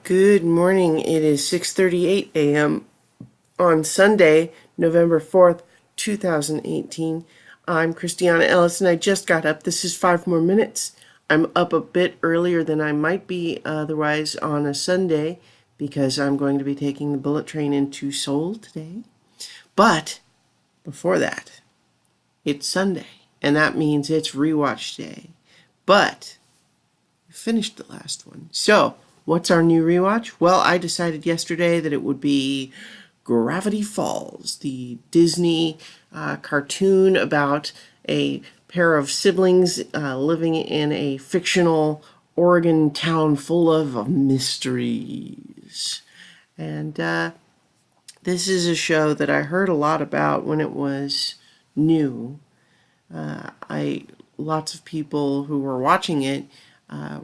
Good morning. It is 6:38 a.m. on Sunday, November 4th, 2018. I'm Christiana Ellis and I just got up. This is 5 more minutes. I'm up a bit earlier than I might be otherwise on a Sunday because I'm going to be taking the bullet train into Seoul today. But before that, it's Sunday and that means it's rewatch day. But we finished the last one. So, what's our new rewatch? Well, I decided yesterday that it would be Gravity Falls, the Disney cartoon about a pair of siblings living in a fictional Oregon town full of mysteries. And this is a show that I heard a lot about when it was new. I Lots of people who were watching it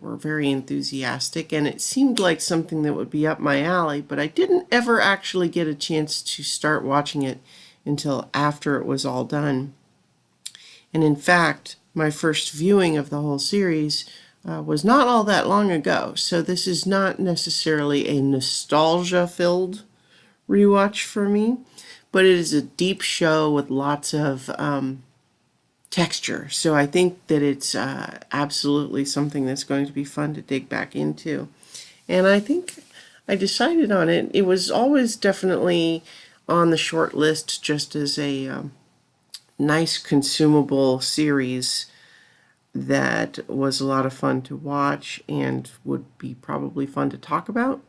were very enthusiastic, and it seemed like something that would be up my alley, but I didn't ever actually get a chance to start watching it until after it was all done. And in fact, my first viewing of the whole series was not all that long ago, so this is not necessarily a nostalgia-filled rewatch for me, but it is a deep show with lots of texture. So I think that it's absolutely something that's going to be fun to dig back into. And I think I decided on it. It was always definitely on the short list just as a nice consumable series that was a lot of fun to watch and would be probably fun to talk about.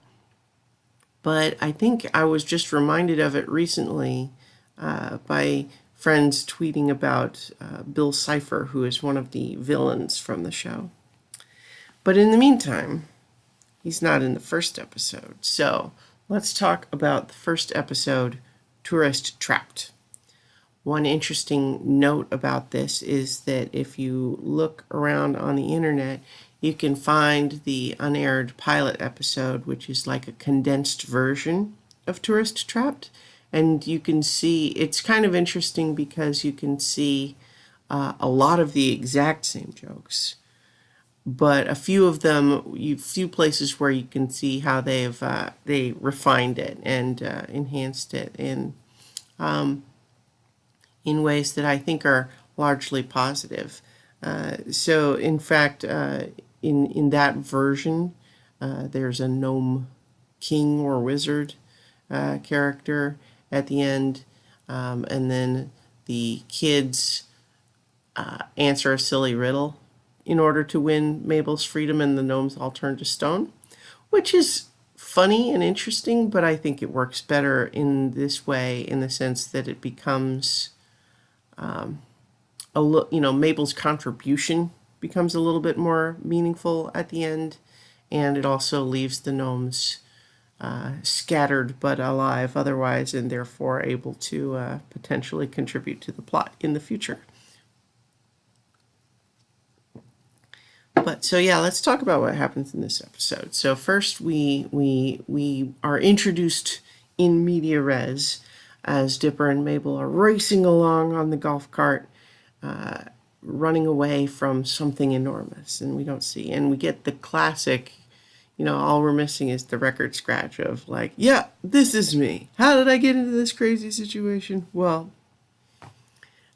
But I think I was just reminded of it recently by friends tweeting about Bill Cipher, who is one of the villains from the show. But in the meantime, he's not in the first episode. So let's talk about the first episode, Tourist Trapped. One interesting note about this is that if you look around on the internet, you can find the unaired pilot episode, which is like a condensed version of Tourist Trapped. And you can see, it's kind of interesting because you can see a lot of the exact same jokes, but a few of them, few places where you can see how they refined it and enhanced it in ways that I think are largely positive. So, in fact, in that version, there's a gnome king or wizard character at the end, and then the kids answer a silly riddle in order to win Mabel's freedom, and the gnomes all turn to stone, which is funny and interesting, but I think it works better in this way in the sense that it becomes Mabel's contribution becomes a little bit more meaningful at the end, and it also leaves the gnomes scattered but alive otherwise, and therefore able to potentially contribute to the plot in the future. But so yeah, let's talk about what happens in this episode. So first, we are introduced in media res as Dipper and Mabel are racing along on the golf cart, running away from something enormous, and we don't see, and we get the classic. All we're missing is the record scratch of like, yeah, this is me. How did I get into this crazy situation? Well,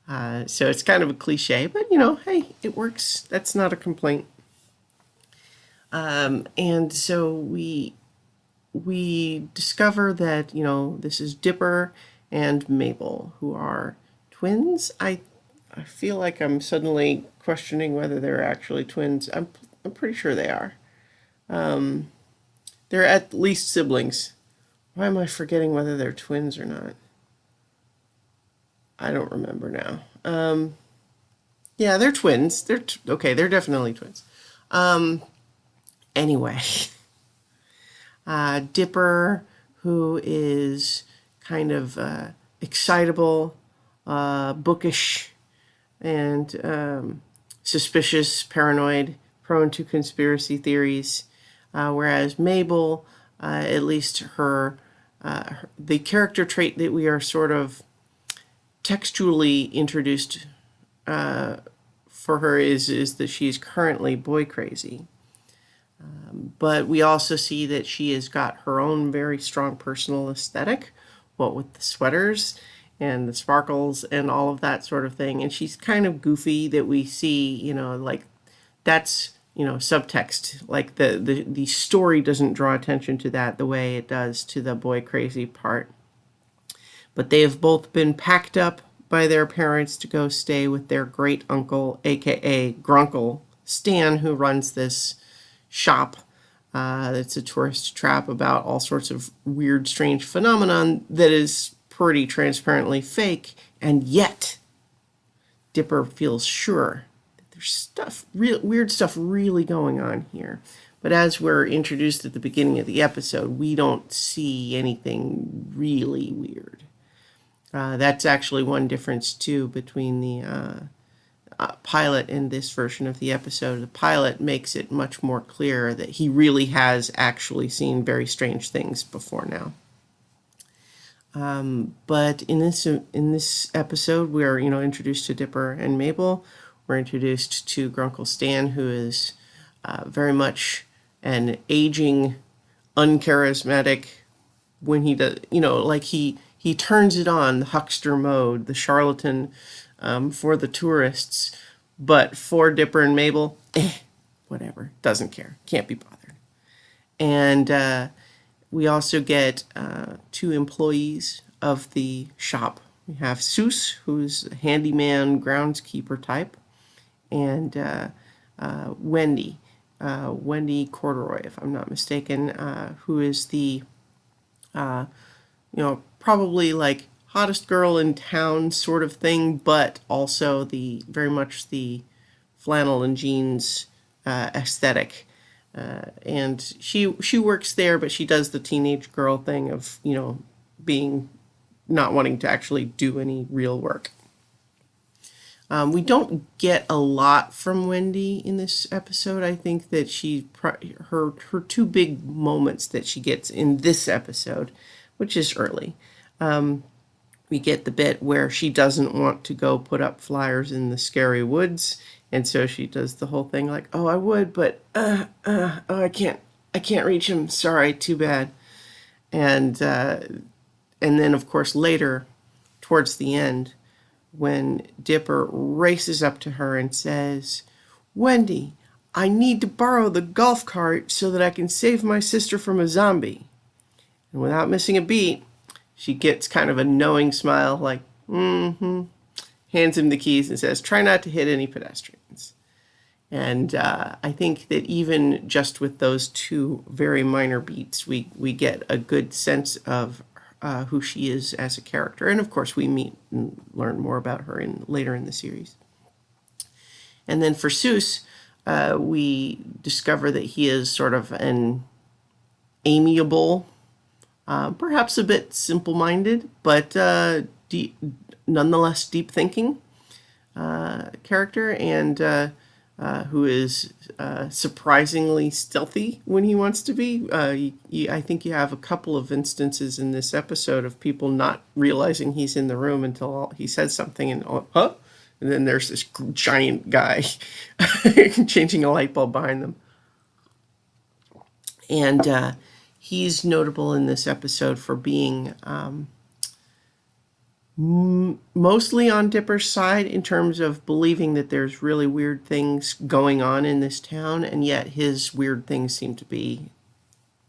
so it's kind of a cliche, but hey, it works. That's not a complaint. And so we discover that this is Dipper and Mabel, who are twins. I feel like I'm suddenly questioning whether they're actually twins. I'm pretty sure they are. They're at least siblings. Why am I forgetting whether they're twins or not? I don't remember now. Yeah, they're twins. Okay. They're definitely twins. Anyway, Dipper, who is kind of excitable, bookish, and suspicious, paranoid, prone to conspiracy theories, whereas Mabel, at least the character trait that we are sort of textually introduced for her is that she's currently boy crazy. But we also see that she has got her own very strong personal aesthetic, what with the sweaters and the sparkles and all of that sort of thing. And she's kind of goofy that we see, like that's, subtext. Like the story doesn't draw attention to that the way it does to the boy crazy part. But they have both been packed up by their parents to go stay with their great uncle, aka Grunkle Stan, who runs this shop. It's a tourist trap about all sorts of weird, strange phenomenon that is pretty transparently fake, and yet Dipper feels sure that there's weird stuff really going on here. But as we're introduced at the beginning of the episode, we don't see anything really weird. That's actually one difference, too, between the pilot and this version of the episode. The pilot makes it much more clear that he really has actually seen very strange things before now. But in this episode, we're introduced to Dipper and Mabel. We're introduced to Grunkle Stan, who is very much an aging, uncharismatic. When he does, like he turns it on, the huckster mode, the charlatan, for the tourists, but for Dipper and Mabel, whatever, doesn't care, can't be bothered. And we also get 2 employees of the shop. We have Seuss, who's a handyman, groundskeeper type, and Wendy Corduroy, if I'm not mistaken, who is the, probably like hottest girl in town sort of thing, but also the very much the flannel and jeans aesthetic. And she works there, but she does the teenage girl thing of being not wanting to actually do any real work. We don't get a lot from Wendy in this episode. I think that her 2 big moments that she gets in this episode, which is early. We get the bit where she doesn't want to go put up flyers in the scary woods, and so she does the whole thing like, "Oh, I would, but I can't reach him. Sorry, too bad." And then of course later, towards the end, when Dipper races up to her and says, "Wendy, I need to borrow the golf cart so that I can save my sister from a zombie." And without missing a beat, she gets kind of a knowing smile, like, hands him the keys and says, "Try not to hit any pedestrians." And I think that even just with those 2 very minor beats, we get a good sense of who she is as a character. And of course, we meet and learn more about her later in the series. And then for Seuss, we discover that he is sort of an amiable, perhaps a bit simple-minded, but nonetheless deep-thinking character, and who is surprisingly stealthy when he wants to be. I think you have a couple of instances in this episode of people not realizing he's in the room until he says something, and huh? And then there's this giant guy changing a light bulb behind them. And he's notable in this episode for being mostly on Dipper's side in terms of believing that there's really weird things going on in this town, and yet his weird things seem to be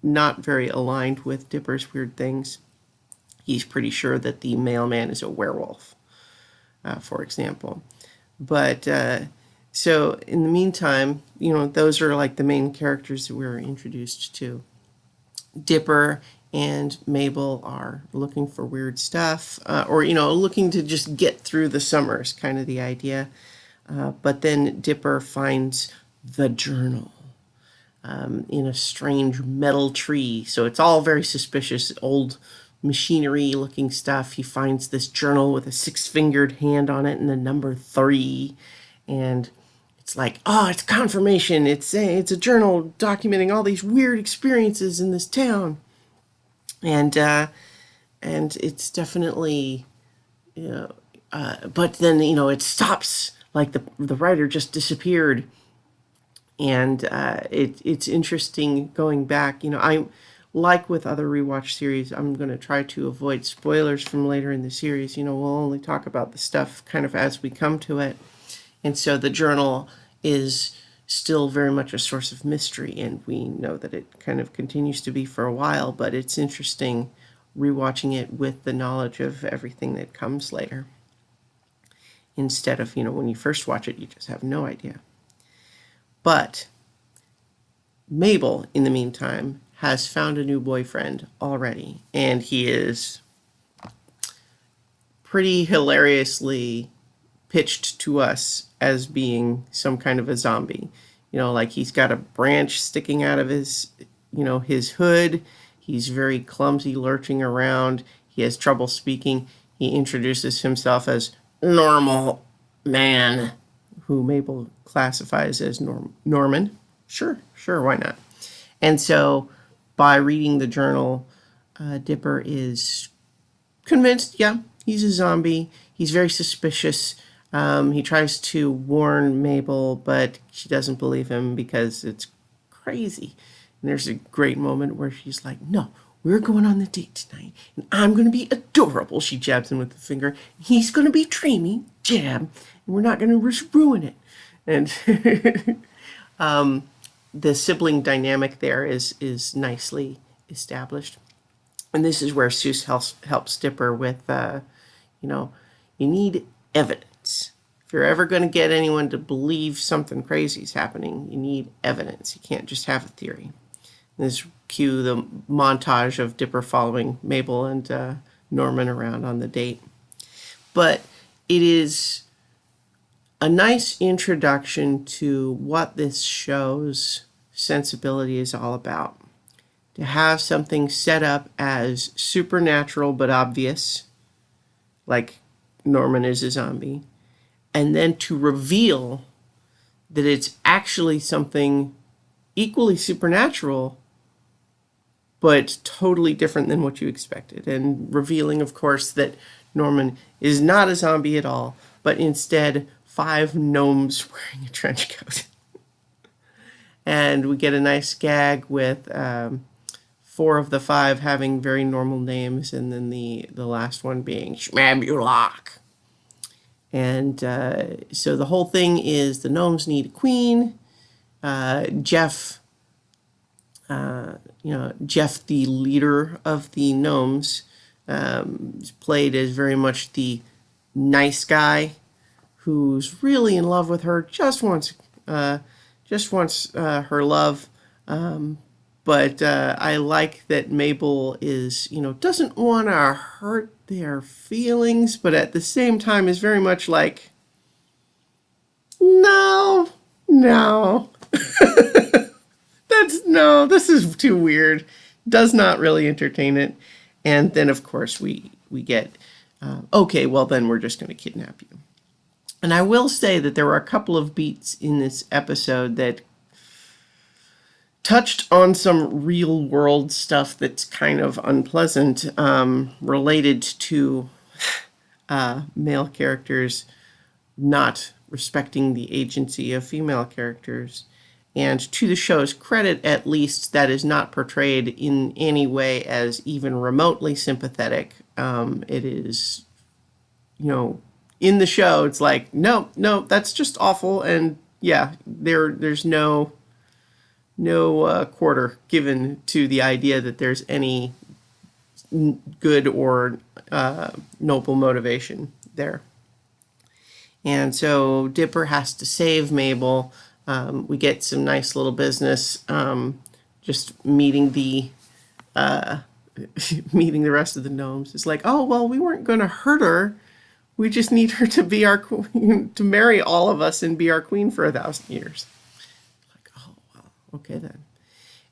not very aligned with Dipper's weird things. He's pretty sure that the mailman is a werewolf, for example. But so in the meantime, those are like the main characters that we're introduced to. Dipper and Mabel are looking for weird stuff, or looking to just get through the summer is kind of the idea. But then Dipper finds the journal in a strange metal tree. So it's all very suspicious, old machinery looking stuff. He finds this journal with a 6-fingered hand on it and the number 3. And it's like, oh, it's confirmation. It's a journal documenting all these weird experiences in this town. And it's definitely, but then, it stops, like the writer just disappeared. And it's interesting going back. I like with other rewatch series, I'm going to try to avoid spoilers from later in the series. We'll only talk about the stuff kind of as we come to it. And so the journal is still very much a source of mystery, and we know that it kind of continues to be for a while, but it's interesting rewatching it with the knowledge of everything that comes later. Instead of, when you first watch it, you just have no idea. But Mabel, in the meantime, has found a new boyfriend already, and he is pretty hilariously pitched to us as being some kind of a zombie. Like he's got a branch sticking out of his, his hood. He's very clumsy, lurching around. He has trouble speaking. He introduces himself as Normal Man, who Mabel classifies as Norman. Sure, why not? And so by reading the journal, Dipper is convinced, yeah, he's a zombie. He's very suspicious. He tries to warn Mabel, but she doesn't believe him because it's crazy. And there's a great moment where she's like, no, we're going on the date tonight, and I'm going to be adorable. She jabs him with the finger. He's going to be dreamy, jab, and we're not going to ruin it. And the sibling dynamic there is nicely established. And this is where Seuss helps Dipper with, you need evidence. If you're ever going to get anyone to believe something crazy is happening, you need evidence. You can't just have a theory. And this cue the montage of Dipper following Mabel and Norman around on the date. But it is a nice introduction to what this show's sensibility is all about. To have something set up as supernatural but obvious, like Norman is a zombie, and then to reveal that it's actually something equally supernatural but totally different than what you expected. And revealing, of course, that Norman is not a zombie at all, but instead 5 gnomes wearing a trench coat. And we get a nice gag with 4 of the 5 having very normal names, and then the last one being Schmabulok. And so the whole thing is the gnomes need a queen. Jeff, Jeff, the leader of the gnomes, is played as very much the nice guy who's really in love with her, just wants her love. But I like that Mabel is, doesn't want to hurt their feelings, but at the same time is very much like, no, this is too weird. Does not really entertain it. And then, of course, we get, okay, well, then we're just going to kidnap you. And I will say that there were a couple of beats in this episode that touched on some real world stuff that's kind of unpleasant, related to male characters not respecting the agency of female characters. And to the show's credit, at least, that is not portrayed in any way as even remotely sympathetic. It is, in the show, it's like, no, that's just awful. And yeah, there's no quarter given to the idea that there's any good or noble motivation there. And so Dipper has to save Mabel. We get some nice little business, just meeting the rest of the gnomes. It's like, oh, well, we weren't going to hurt her. We just need her to be our queen, to marry all of us and be our queen for 1,000 years. Like, oh, well, okay then.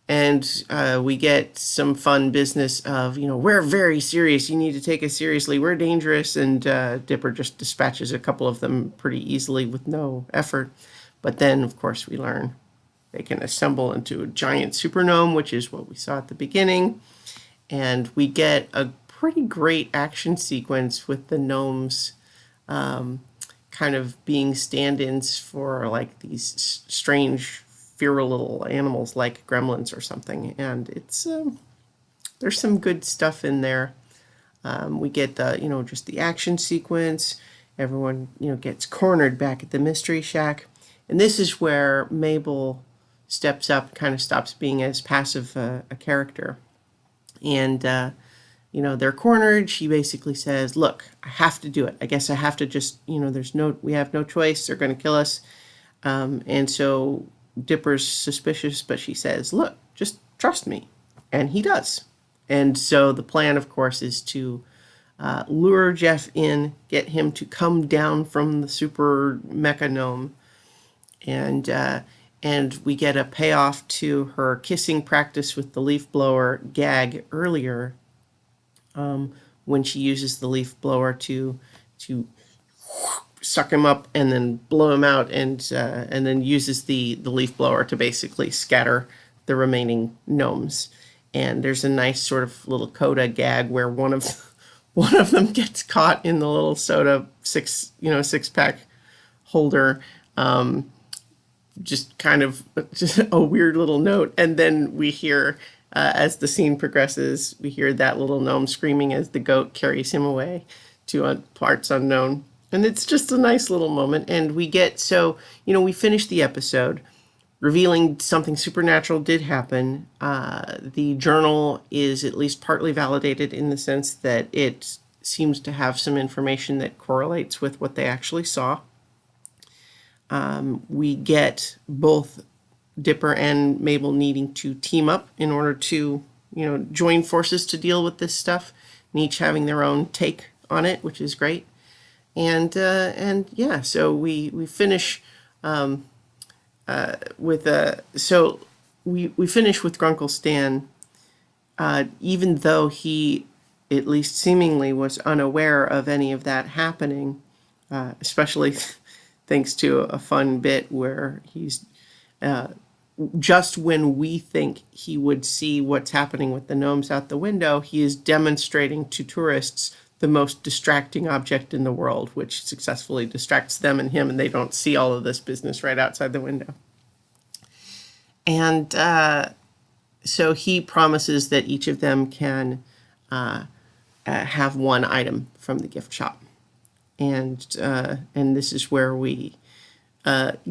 And we get some fun business of, we're very serious. You need to take us seriously. We're dangerous. And Dipper just dispatches a couple of them pretty easily with no effort. But then, of course, we learn they can assemble into a giant super gnome, which is what we saw at the beginning. And we get a pretty great action sequence with the gnomes kind of being stand-ins for like these strange feral little animals like gremlins or something. And it's there's some good stuff in there. We get the, just the action sequence. Everyone, gets cornered back at the Mystery Shack. And this is where Mabel steps up, kind of stops being as passive a character. And, they're cornered. She basically says, look, I have to do it. I guess I have to just, we have no choice. They're going to kill us. And so Dipper's suspicious, but she says, look, just trust me. And he does. And so the plan, of course, is to lure Jeff in, get him to come down from the super mecha gnome, and we get a payoff to her kissing practice with the leaf blower gag earlier, when she uses the leaf blower to suck him up and then blow him out, and then uses the leaf blower to basically scatter the remaining gnomes. And there's a nice sort of little coda gag where one of them gets caught in the little soda six pack holder. Just kind of just a weird little note. And then we hear, as the scene progresses, we hear that little gnome screaming as the goat carries him away to parts unknown. And it's just a nice little moment. And we get, we finish the episode revealing something supernatural did happen. The journal is at least partly validated in the sense that it seems to have some information that correlates with what they actually saw. We get both Dipper and Mabel needing to team up in order to, join forces to deal with this stuff, and each having their own take on it, which is great. And yeah, so we finish we finish with Grunkle Stan, even though he, at least seemingly, was unaware of any of that happening, especially thanks to a fun bit where he's, just when we think he would see what's happening with the gnomes out the window, he is demonstrating to tourists the most distracting object in the world, which successfully distracts them and him, and they don't see all of this business right outside the window. And so he promises that each of them can have one item from the gift shop. And this is where we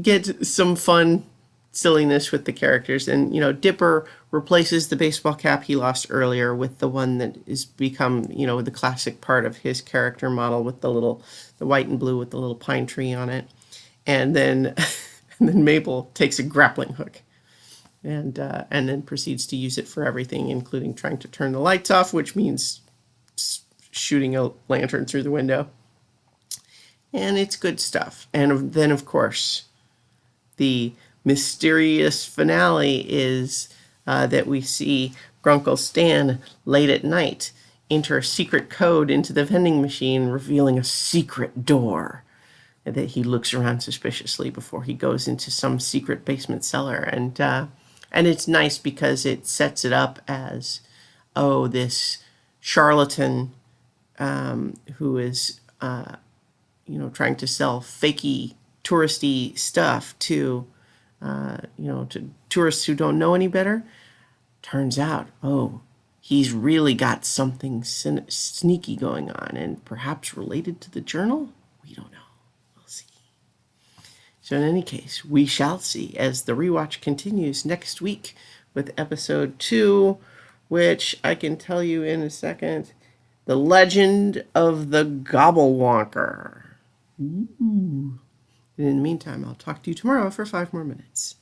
get some fun silliness with the characters. And, Dipper replaces the baseball cap he lost earlier with the one that has become, the classic part of his character model with the white and blue with the little pine tree on it. And then, and then Mabel takes a grappling hook and then proceeds to use it for everything, including trying to turn the lights off, which means shooting a lantern through the window. And it's good stuff. And then, of course, the mysterious finale is that we see Grunkle Stan late at night enter a secret code into the vending machine, revealing a secret door. And that he looks around suspiciously before he goes into some secret basement cellar. And it's nice because it sets it up as, this charlatan who is, trying to sell fakey, touristy stuff to tourists who don't know any better. Turns out, he's really got something sneaky going on, and perhaps related to the journal? We don't know. We'll see. So in any case, we shall see as the rewatch continues next week with episode 2, which I can tell you in a second. The Legend of the Gobblewonker. Ooh. And in the meantime, I'll talk to you tomorrow for 5 more minutes.